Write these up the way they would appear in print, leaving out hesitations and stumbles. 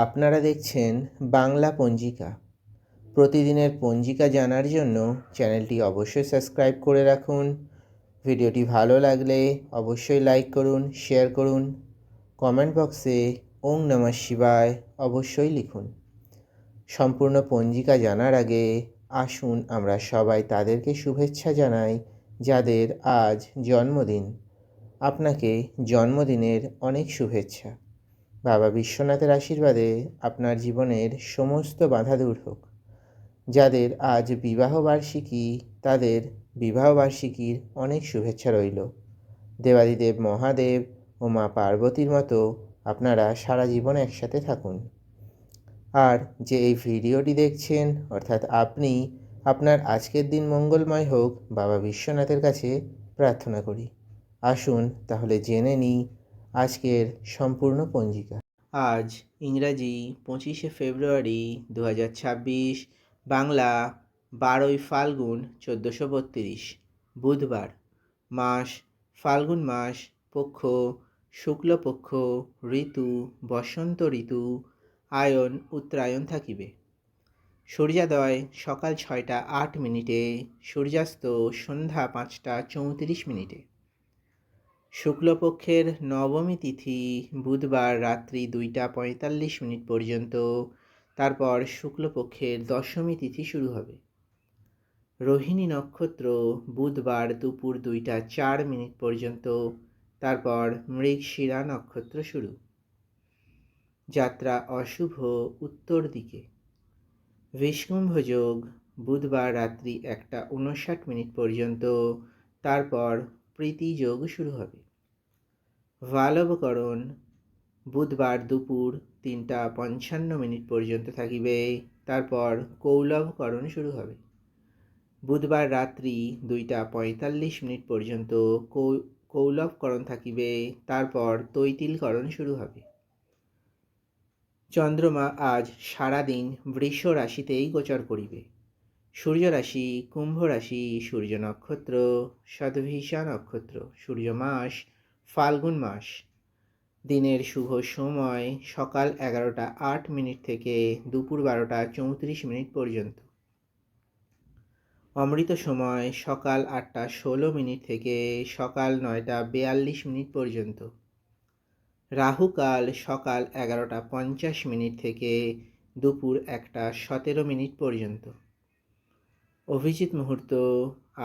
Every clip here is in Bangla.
আপনারা দেখছেন বাংলা পঞ্জিকা। প্রতিদিনের পঞ্জিকা জানার জন্য চ্যানেলটি অবশ্যই সাবস্ক্রাইব করে রাখুন। ভিডিওটি ভালো লাগলে অবশ্যই লাইক করুন, শেয়ার করুন। কমেন্ট বক্সে ওং নমঃ শিবায় অবশ্যই লিখুন। সম্পূর্ণ পঞ্জিকা জানার আগে আসুন আমরা সবাই তাদেরকে শুভেচ্ছা জানাই যাদের আজ জন্মদিন। আপনাকে জন্মদিনের অনেক শুভেচ্ছা। বাবা বিশ্বনাথের আশীর্বাদে আপনার জীবনের সমস্ত বাধা দূর হোক। যাদের আজ বিবাহবার্ষিকী তাদের বিবাহবার্ষিকীর অনেক শুভেচ্ছা রইল। দেবাদিদেব মহাদেব ও মা পার্বতীর মতো আপনারা সারা জীবন একসাথে থাকুন। আর যে এই ভিডিওটি দেখছেন অর্থাৎ আপনি, আপনার আজকের দিন মঙ্গলময় হোক বাবা বিশ্বনাথের কাছে প্রার্থনা করি। আসুন তাহলে জেনে নিই আজকের সম্পূর্ণ পঞ্জিকা। আজ ইংরাজি 25শে ফেব্রুয়ারি 2026, বাংলা 12ই ফাল্গুন 1432, বুধবার। মাস ফাল্গুন মাস, পক্ষ শুক্লপক্ষ, ঋতু বসন্ত ঋতু, আয়ন উত্তরায়ণ থাকিবে। সূর্যোদয় সকাল 6টা 8 মিনিটে, সূর্যাস্ত সন্ধ্যা 5টা 34 মিনিটে। শুক্লপক্ষের নবমী তিথি বুধবার রাত্রি 2টা 45 মিনিট পর্যন্ত, তারপর শুক্লপক্ষের দশমী তিথি শুরু হবে। রোহিণী নক্ষত্র বুধবার দুপুর 2টা 4 মিনিট পর্যন্ত, তারপর মৃগশিরা নক্ষত্র শুরু। যাত্রা অশুভ উত্তর দিকে। বিষকুম্ভ যোগ বুধবার রাত্রি 1টা 59 মিনিট পর্যন্ত, তারপর প্রীতি যোগ শুরু হবে। বালবকরণ বুধবার দুপুর 3টা 55 মিনিট পর্যন্ত থাকিবে, তারপর কৌলভকরণ শুরু হবে। বুধবার রাত্রি 2টা 45 মিনিট পর্যন্ত কৌলভকরণ থাকিবে, তারপর তৈতিলকরণ শুরু হবে। চন্দ্রমা আজ সারাদিন বৃষ রাশিতেই গোচর করিবে। সূর্য রাশি কুম্ভ রাশি, সূর্য নক্ষত্র শতভিষা নক্ষত্র, সূর্য মাস ফাল্গুন মাস। দিনের শুভ সময় সকাল 11টা 8 মিনিট থেকে দুপুর 12টা 34 মিনিট পর্যন্ত। অমৃত সময় সকাল 8টা 16 মিনিট থেকে সকাল 9টা 42 মিনিট পর্যন্ত। রাহুকাল সকাল 11টা 50 মিনিট থেকে দুপুর 1টা 17 মিনিট পর্যন্ত। অভিজিৎ মুহূর্ত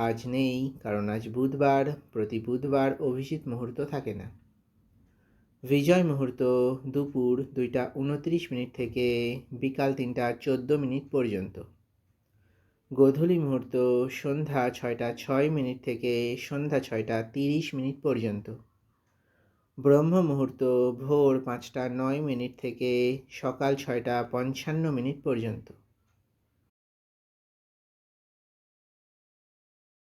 আজ নেই, কারণ আজ বুধবার। প্রতি বুধবার অভিজিৎ মুহূর্ত থাকে না। বিজয় মুহূর্ত দুপুর 2টা 29 মিনিট থেকে বিকাল 3টা 14 মিনিট পর্যন্ত। গোধূলি মুহূর্ত সন্ধ্যা 6টা 6 মিনিট থেকে সন্ধ্যা 6টা 30 মিনিট পর্যন্ত। ব্রহ্ম মুহূর্ত ভোর 5টা 9 মিনিট থেকে সকাল 6টা 55 মিনিট পর্যন্ত।